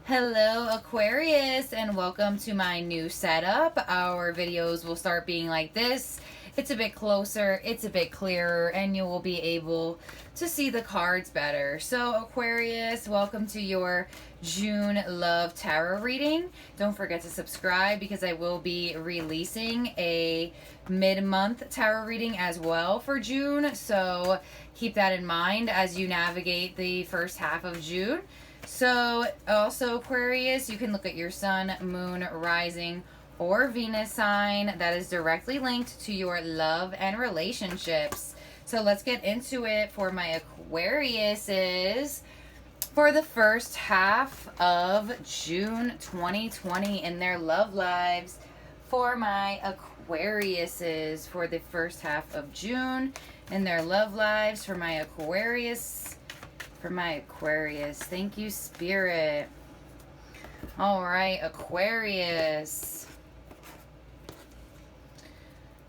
Hello Aquarius, and welcome to my new setup. Our videos will start being like this. It's a bit closer, it's a bit clearer, and you will be able to see the cards better. So Aquarius, welcome to your June Love Tarot reading. Don't forget to subscribe because I will be releasing a mid-month tarot reading as well for June. So keep that in mind as you navigate the first half of June. So also Aquarius, you can look at your sun, moon, rising, or Venus sign that is directly linked to your love and relationships. So let's get into it for my Aquariuses for the first half of June 2020 in their love lives. For my Aquariuses for the first half of June in their love lives. For my Aquarius. Thank you, Spirit. All right, Aquarius.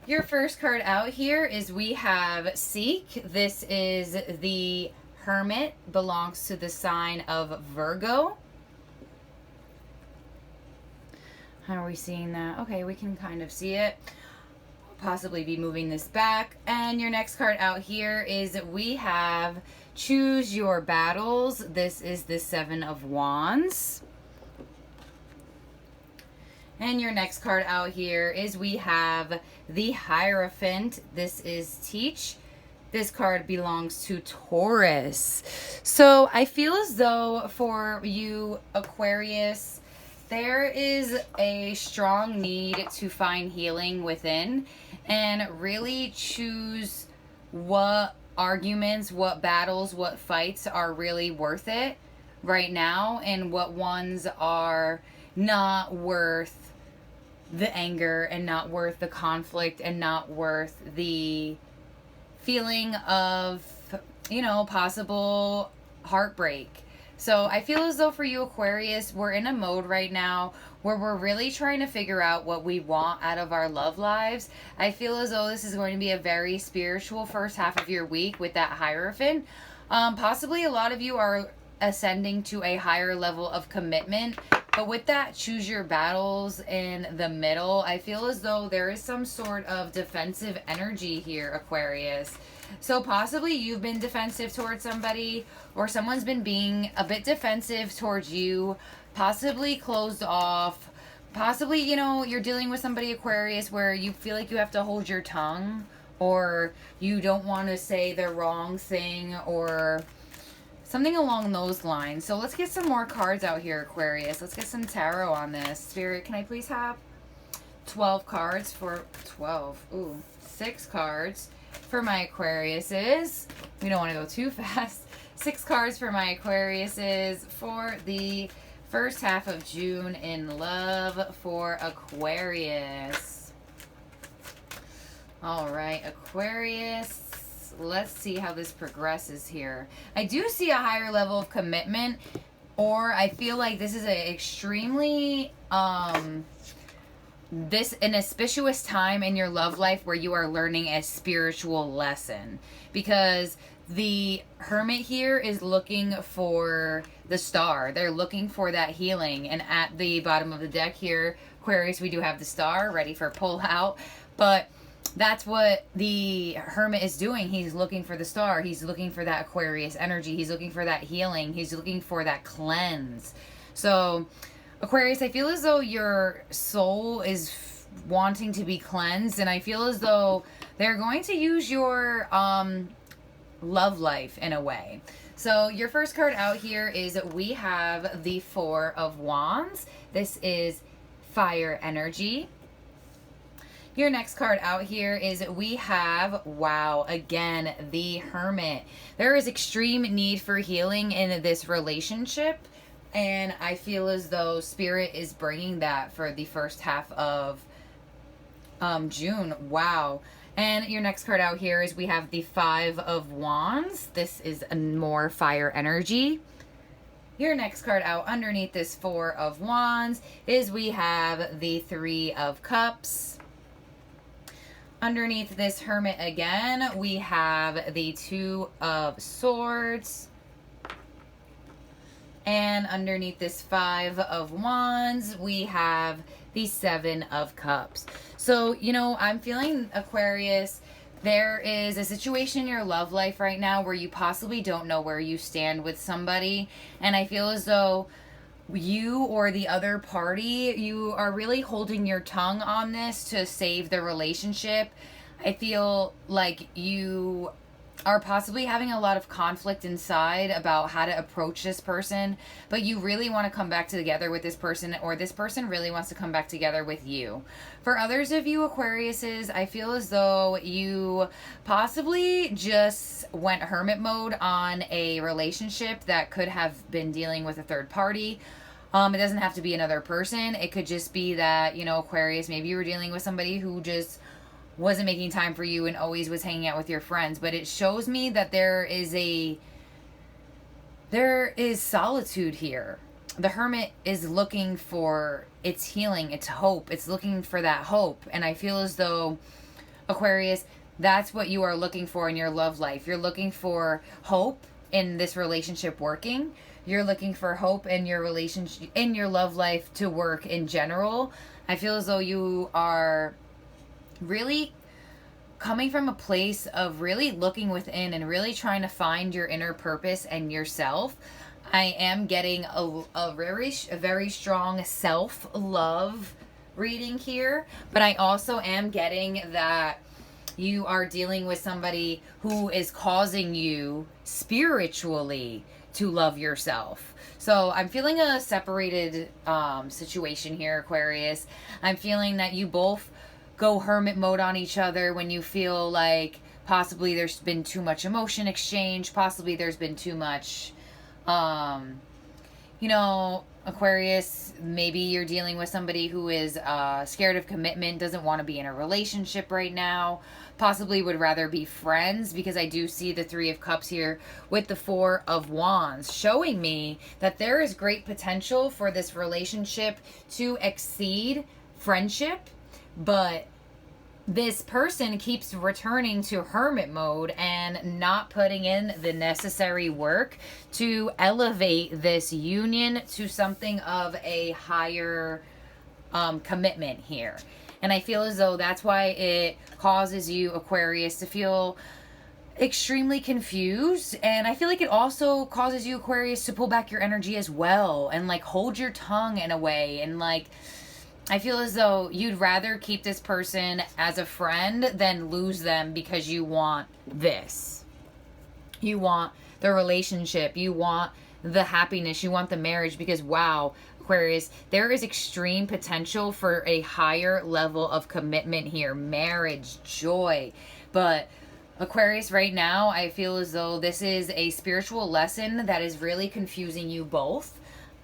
Your first card out here is we have Seek. This is the Hermit, belongs to the sign of Virgo. How are we seeing that? Okay, we can kind of see it. Possibly be moving this back. And your next card out here is we have Choose Your Battles. This is the Seven of Wands. And your next card out here is we have the Hierophant. This is Teach. This card belongs to Taurus. So I feel as though for you, Aquarius, there is a strong need to find healing within and really choose what arguments, what battles, what fights are really worth it right now, and what ones are not worth the anger and not worth the conflict and not worth the feeling of, possible heartbreak. So I feel as though for you, Aquarius, we're in a mode right now where we're really trying to figure out what we want out of our love lives. I feel as though this is going to be a very spiritual first half of your week with that Hierophant. Possibly a lot of you are ascending to a higher level of commitment. But with that choose your battles in the middle, I feel as though there is some sort of defensive energy here, Aquarius. So possibly you've been defensive towards somebody, or someone's been being a bit defensive towards you, possibly closed off. Possibly, you're dealing with somebody, Aquarius, where you feel like you have to hold your tongue, or you don't want to say the wrong thing, or something along those lines. So let's get some more cards out here, Aquarius. Let's get some tarot on this. Spirit, can I please have 12 cards for 12? Ooh, 6 cards for my Aquariuses. We don't want to go too fast. 6 cards for my Aquariuses for the first half of June in love for Aquarius. All right, Aquarius. Let's see how this progresses here. I do see a higher level of commitment, or I feel like this is an extremely an auspicious time in your love life where you are learning a spiritual lesson, because the Hermit here is looking for the star. They're looking for that healing, and at the bottom of the deck here, Aquarius, we do have the star ready for pull out. But that's what the Hermit is doing. He's looking for the star. He's looking for that Aquarius energy. He's looking for that healing. He's looking for that cleanse. So, Aquarius, I feel as though your soul is wanting to be cleansed, and I feel as though they're going to use your love life in a way. So, your first card out here is we have the Four of Wands. This is fire energy. Your next card out here is we have, wow, again, the Hermit. There is extreme need for healing in this relationship, and I feel as though Spirit is bringing that for the first half of June. Wow. And your next card out here is we have the Five of Wands. This is a more fire energy. Your next card out underneath this Four of Wands is we have the Three of Cups. Underneath this Hermit again, we have the Two of Swords. And underneath this 5 of Wands, we have the 7 of Cups. So, you know, I'm feeling, Aquarius, there is a situation in your love life right now where you possibly don't know where you stand with somebody. And I feel as though you or the other party, you are really holding your tongue on this to save the relationship. I feel like you are possibly having a lot of conflict inside about how to approach this person, but you really want to come back together with this person, or this person really wants to come back together with you. For others of you Aquariuses, I feel as though you possibly just went hermit mode on a relationship that could have been dealing with a third party. It doesn't have to be another person. It could just be that, you know, Aquarius, maybe you were dealing with somebody who just wasn't making time for you and always was hanging out with your friends. But it shows me that there is solitude here. The Hermit is looking for its healing, its hope. It's looking for that hope. And I feel as though, Aquarius, that's what you are looking for in your love life. You're looking for hope in this relationship working. You're looking for hope in your relationship, in your love life to work in general. I feel as though you are really coming from a place of really looking within and really trying to find your inner purpose and yourself. I am getting a very strong self-love reading here, but I also am getting that you are dealing with somebody who is causing you spiritually to love yourself. So I'm feeling a separated situation here, Aquarius. I'm feeling that you both go hermit mode on each other when you feel like possibly there's been too much emotion exchange, possibly there's been too much, you know, Aquarius, maybe you're dealing with somebody who is scared of commitment, doesn't want to be in a relationship right now, possibly would rather be friends, because I do see the 3 of Cups here with the 4 of Wands, showing me that there is great potential for this relationship to exceed friendship. But this person keeps returning to hermit mode and not putting in the necessary work to elevate this union to something of a higher commitment here. And I feel as though that's why it causes you, Aquarius, to feel extremely confused. And I feel like it also causes you, Aquarius, to pull back your energy as well and like hold your tongue in a way. And like, I feel as though you'd rather keep this person as a friend than lose them because you want this. You want the relationship. You want the happiness. You want the marriage because, wow, Aquarius, there is extreme potential for a higher level of commitment here. Marriage, joy. But Aquarius, right now, I feel as though this is a spiritual lesson that is really confusing you both.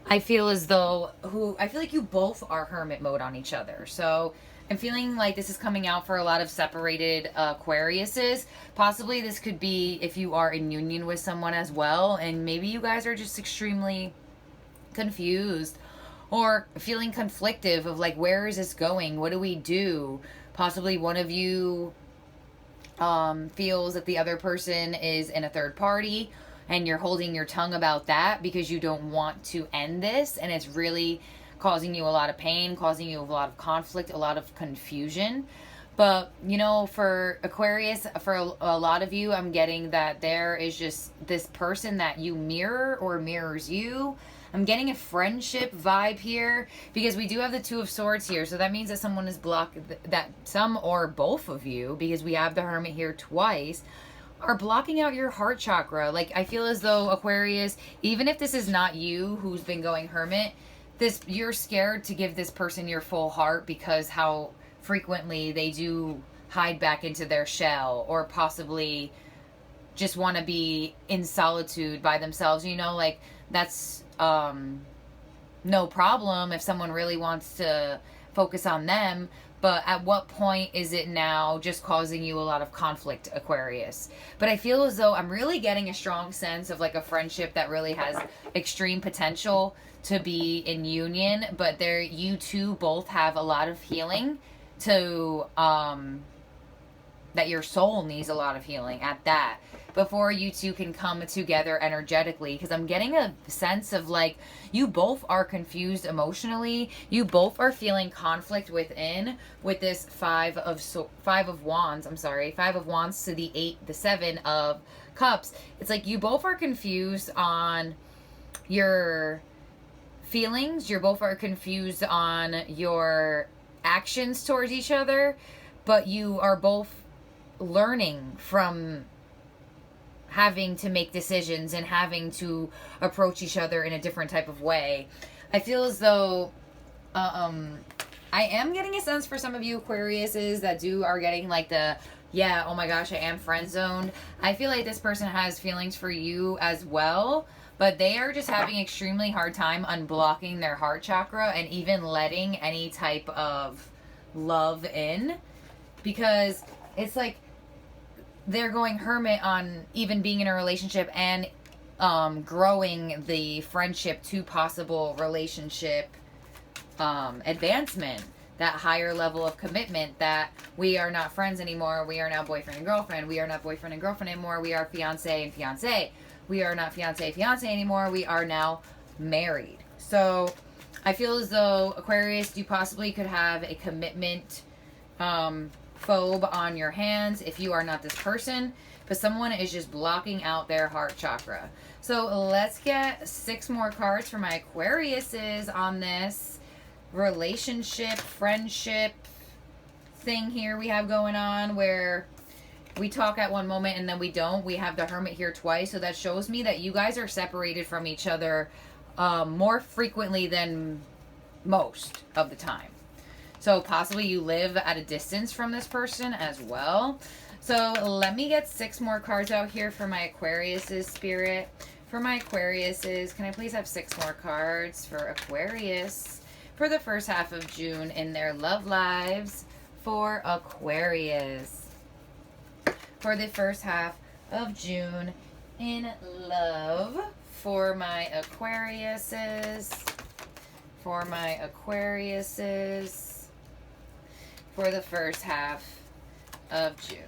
I feel as though I feel like you both are hermit mode on each other. So I'm feeling like this is coming out for a lot of separated Aquariuses. Possibly this could be if you are in union with someone as well, and maybe you guys are just extremely confused or feeling conflictive of like, where is this going? What do we do? Possibly one of you feels that the other person is in a third party, and you're holding your tongue about that because you don't want to end this, and it's really causing you a lot of pain, causing you a lot of conflict, a lot of confusion. But, you know, for Aquarius, for a lot of you, I'm getting that there is just this person that you mirror or mirrors you. I'm getting a friendship vibe here because we do have the 2 of Swords here. So that means that someone is blocked, that some or both of you, because we have the Hermit here twice, are blocking out your heart chakra. Like, I feel as though, Aquarius, even if this is not you who's been going hermit, you're scared to give this person your full heart because how frequently they do hide back into their shell, or possibly just want to be in solitude by themselves. You know, like, that's no problem if someone really wants to focus on them. But at what point is it now just causing you a lot of conflict, Aquarius? But I feel as though I'm really getting a strong sense of like a friendship that really has extreme potential to be in union. But you two both have a lot of healing to, that your soul needs a lot of healing at that. before you two can come together energetically, because I'm getting a sense of like you both are confused emotionally. You both are feeling conflict within with this five of wands. I'm sorry, 5 of wands to the 7 of cups. It's like you both are confused on your feelings. You both are confused on your actions towards each other, but you are both learning from having to make decisions and having to approach each other in a different type of way. I feel as though I am getting a sense for some of you Aquariuses that are getting like the, yeah, oh my gosh, I am friend zoned. I feel like this person has feelings for you as well, but they are just having extremely hard time unblocking their heart chakra and even letting any type of love in, because it's like they're going hermit on even being in a relationship and growing the friendship to possible relationship advancement, that higher level of commitment, that we are not friends anymore, we are now boyfriend and girlfriend, we are not boyfriend and girlfriend anymore, we are fiance and fiance, we are not fiance anymore, we are now married. So I feel as though Aquarius, you possibly could have a commitment phobe on your hands if you are not this person, but someone is just blocking out their heart chakra. So let's get 6 more cards for my Aquariuses on this relationship, friendship thing here we have going on, where we talk at one moment and then we don't. We have the Hermit here twice, so that shows me that you guys are separated from each other more frequently than most of the time. So possibly you live at a distance from this person as well. So let me get 6 more cards out here for my Aquariuses, Spirit. For my Aquariuses, can I please have 6 more cards for Aquarius for the first half of June in their love lives for Aquarius? For the first half of June in love for my Aquariuses. For my Aquariuses. For the first half of June.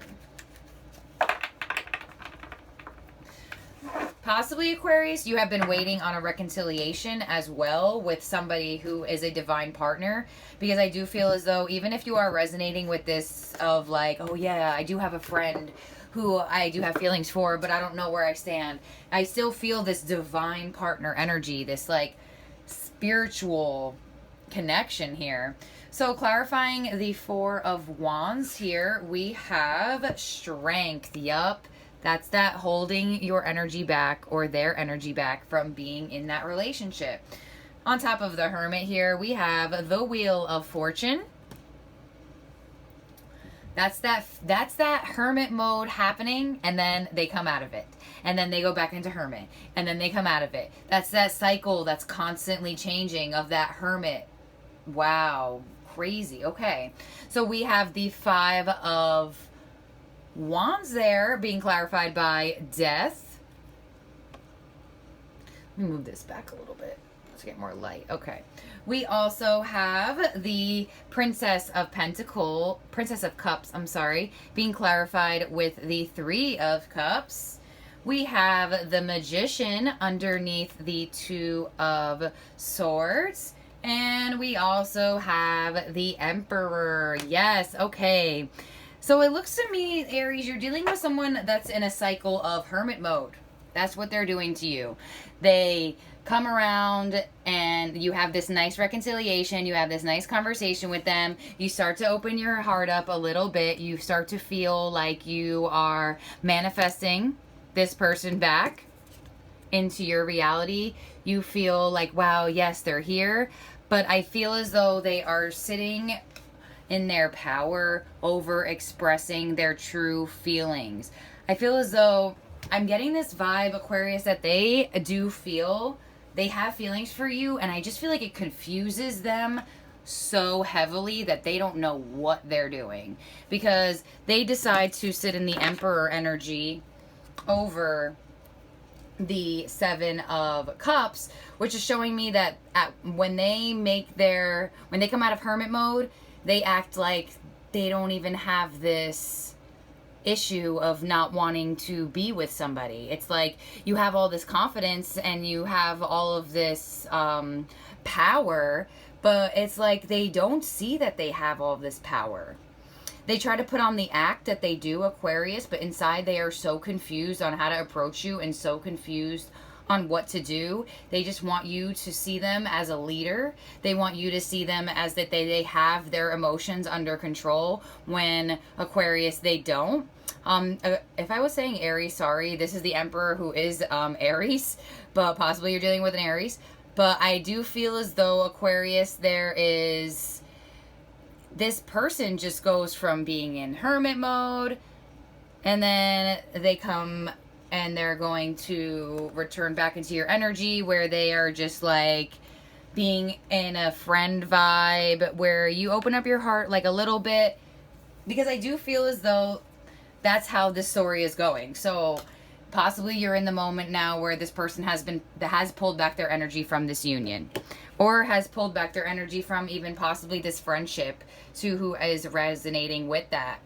Possibly, Aquarius, you have been waiting on a reconciliation as well with somebody who is a divine partner, because I do feel as though even if you are resonating with this of like, oh yeah, I do have a friend who I do have feelings for, but I don't know where I stand, I still feel this divine partner energy, this like spiritual connection here. So clarifying the 4 of wands here, we have strength. Yup. That's that holding your energy back or their energy back from being in that relationship. On top of the Hermit here, we have the Wheel of Fortune. That's that Hermit mode happening, and then they come out of it. And then they go back into Hermit, and then they come out of it. That's that cycle that's constantly changing of that Hermit. Wow. Crazy. Okay. So we have the 5 of wands there being clarified by death. Let me move this back a little bit. Let's get more light. Okay. We also have the Princess of Cups, I'm sorry, being clarified with the 3 of Cups. We have the Magician underneath the 2 of Swords. And we also have the Emperor. Yes, okay. So it looks to me, Aries, you're dealing with someone that's in a cycle of hermit mode. That's what they're doing to you. They come around and you have this nice reconciliation. You have this nice conversation with them. You start to open your heart up a little bit. You start to feel like you are manifesting this person back into your reality. You feel like, wow, yes, they're here. But I feel as though they are sitting in their power over expressing their true feelings. I feel as though I'm getting this vibe, Aquarius, that they do feel they have feelings for you, and I just feel like it confuses them so heavily that they don't know what they're doing, because they decide to sit in the Emperor energy over the 7 of Cups, which is showing me that when they come out of hermit mode, they act like they don't even have this issue of not wanting to be with somebody. It's like you have all this confidence and you have all of this power, but it's like they don't see that they have all of this power. They try to put on the act that they do, Aquarius, but inside they are so confused on how to approach you and so confused on what to do. They just want you to see them as a leader. They want you to see them as that they have their emotions under control, when Aquarius, they don't. If I was saying Aries, sorry, this is the Emperor who is Aries, but possibly you're dealing with an Aries. But I do feel as though, Aquarius, there is... this person just goes from being in hermit mode, and then they come and they're going to return back into your energy, where they are just like being in a friend vibe, where you open up your heart like a little bit, because I do feel as though that's how this story is going. So possibly you're in the moment now where this person has pulled back their energy from this union, or has pulled back their energy from even possibly this friendship, to who is resonating with that.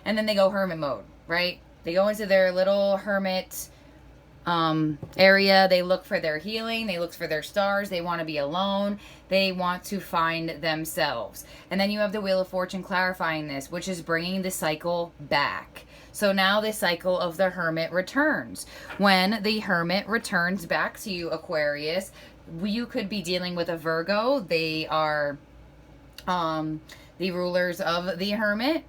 And then they go hermit mode, right? They go into their little hermit area. They look for their healing. They look for their stars. They want to be alone. They want to find themselves. And then you have the Wheel of Fortune clarifying this, which is bringing the cycle back. So now the cycle of the hermit returns. When the hermit returns back to you, Aquarius, you could be dealing with a Virgo. They are the rulers of the hermit.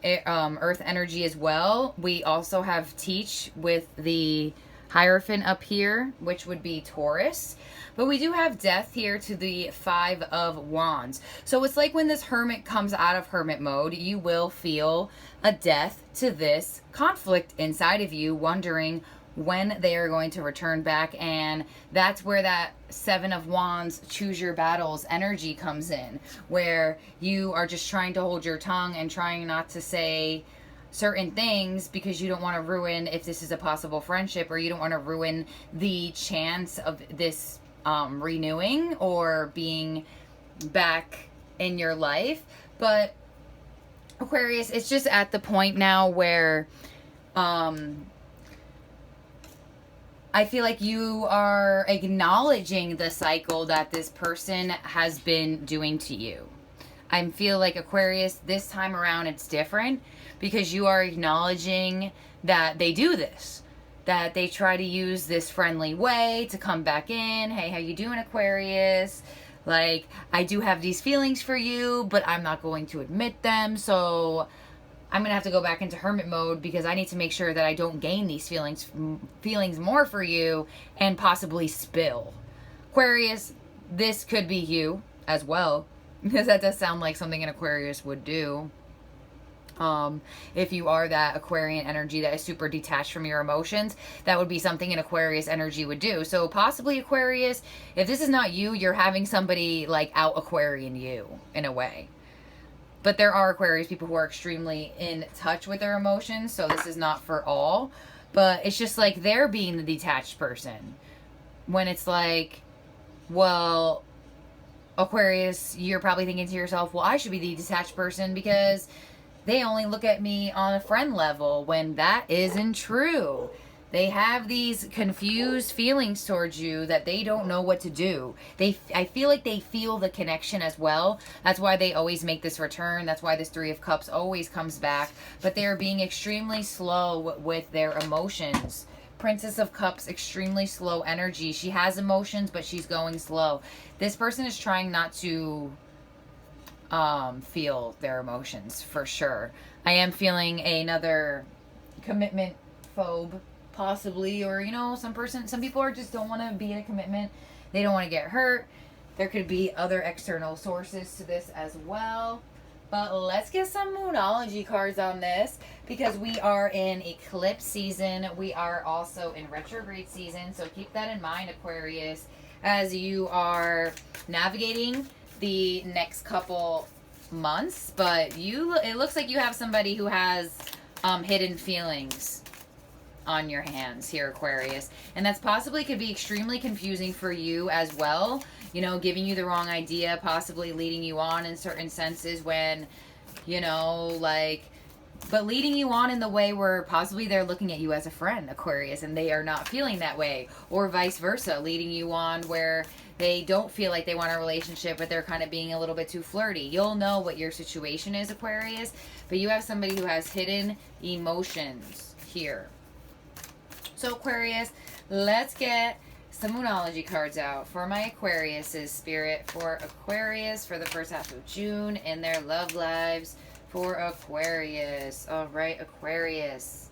Earth energy as well. We also have Teach with the Hierophant up here, which would be Taurus. But we do have Death here to the 5 of Wands. So it's like when this hermit comes out of hermit mode, you will feel a death to this conflict inside of you, wondering when they are going to return back. And that's where that 7 of Wands, choose your battles energy comes in, where you are just trying to hold your tongue and trying not to say certain things because you don't want to ruin, if this is a possible friendship, or you don't want to ruin the chance of this renewing or being back in your life. But Aquarius, it's just at the point now where I feel like you are acknowledging the cycle that this person has been doing to you. I feel like, Aquarius, this time around it's different, because you are acknowledging that they do this, that they try to use this friendly way to come back in. Hey, how you doing, Aquarius? Like, I do have these feelings for you, but I'm not going to admit them, so I'm going to have to go back into hermit mode because I need to make sure that I don't gain these feelings more for you and possibly spill. Aquarius, this could be you as well, because that does sound like something an Aquarius would do. If you are that Aquarian energy that is super detached from your emotions, that would be something an Aquarius energy would do. So possibly, Aquarius, if this is not you, you're having somebody like out Aquarian you in a way. But there are Aquarius people who are extremely in touch with their emotions, so this is not for all. But it's just like they're being the detached person. When it's like, well, Aquarius, you're probably thinking to yourself, well, I should be the detached person because they only look at me on a friend level, when that isn't true. They have these confused feelings towards you that they don't know what to do. I feel like they feel the connection as well. That's why they always make this return. That's why this 3 of Cups always comes back. But they're being extremely slow with their emotions. Princess of Cups, extremely slow energy. She has emotions, but she's going slow. This person is trying not to feel their emotions, for sure. I am feeling another commitment phobe, possibly, or some people are just don't want to be in a commitment. They don't want to get hurt. There could be other external sources to this as well. But let's get some Moonology cards on this, because we are in eclipse season. We are also in retrograde season, so keep that in mind, Aquarius, as you are navigating the next couple months. But it looks like you have somebody who has hidden feelings on your hands here, Aquarius, and that's possibly could be extremely confusing for you as well, giving you the wrong idea, possibly leading you on in certain senses when like but leading you on in the way where possibly they're looking at you as a friend, Aquarius, and they are not feeling that way, or vice versa, leading you on where they don't feel like they want a relationship, but they're kind of being a little bit too flirty. You'll know what your situation is, Aquarius, but you have somebody who has hidden emotions here. So Aquarius, let's get some Moonology cards out for my Aquarius's spirit, for Aquarius for the first half of June in their love lives for Aquarius. All right, Aquarius.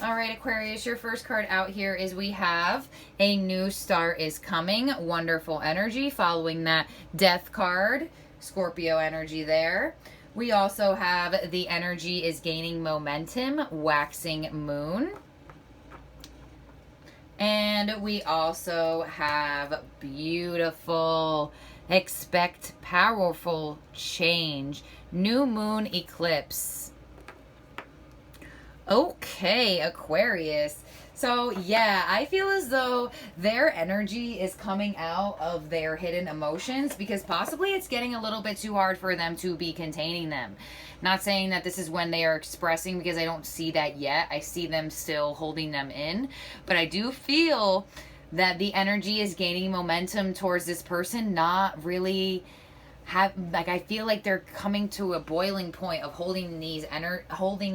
All right, Aquarius, your first card out here is we have a new start is coming. Wonderful energy following that death card. Scorpio energy there. We also have the energy is gaining momentum. Waxing moon. And we also have beautiful, expect powerful change. New moon eclipse. Okay, Aquarius. So yeah, I feel as though their energy is coming out of their hidden emotions because possibly it's getting a little bit too hard for them to be containing them. Not saying that this is when they are expressing, because I don't see that yet. I see them still holding them in. But I do feel that the energy is gaining momentum towards this person, not really I feel like they're coming to a boiling point of holding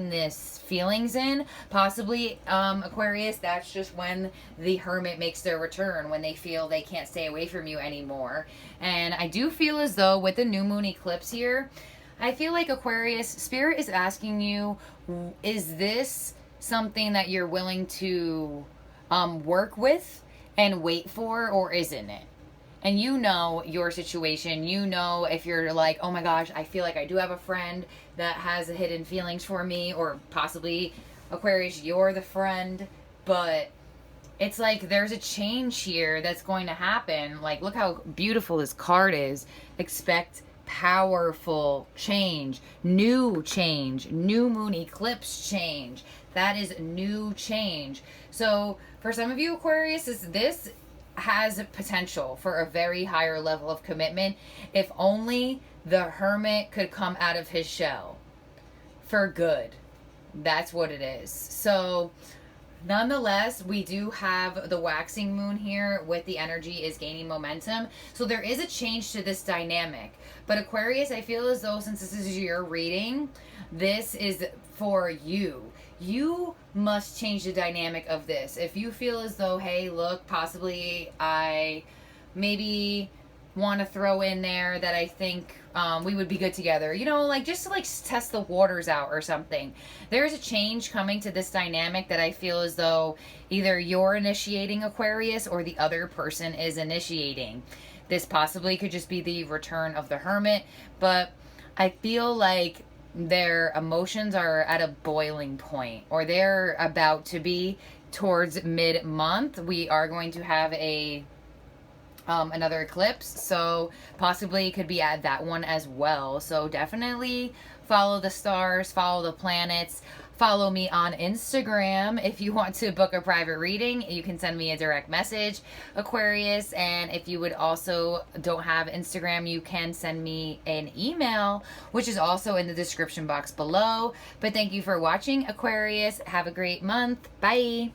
this feelings in. Possibly, Aquarius, that's just when the Hermit makes their return, when they feel they can't stay away from you anymore. And I do feel as though with the new moon eclipse here, I feel like Aquarius, Spirit is asking you, is this something that you're willing to work with and wait for, or isn't it? And you know your situation. You know if you're like, oh my gosh, I feel like I do have a friend that has hidden feelings for me, or possibly, Aquarius, you're the friend, but it's like there's a change here that's going to happen. Like, look how beautiful this card is. Expect powerful change, new moon eclipse change. That is new change. So for some of you, Aquarius, this has potential for a very higher level of commitment if only the Hermit could come out of his shell for good. That's what it is. So nonetheless, we do have the waxing moon here with the energy is gaining momentum. So there is a change to this dynamic. But Aquarius, I feel as though since this is your reading, this is for you. You must change the dynamic of this. If you feel as though, hey, look, possibly I maybe want to throw in there that I think we would be good together, you know, like just to like test the waters out or something. There's a change coming to this dynamic that I feel as though either you're initiating, Aquarius, or the other person is initiating. This possibly could just be the return of the Hermit, but I feel like their emotions are at a boiling point, or they're about to be towards mid-month. We are going to have a another eclipse, so possibly it could be at that one as well. So definitely follow the stars, follow the planets. Follow me on Instagram. If you want to book a private reading, you can send me a direct message, Aquarius. And if you would also don't have Instagram, you can send me an email, which is also in the description box below. But thank you for watching, Aquarius. Have a great month. Bye.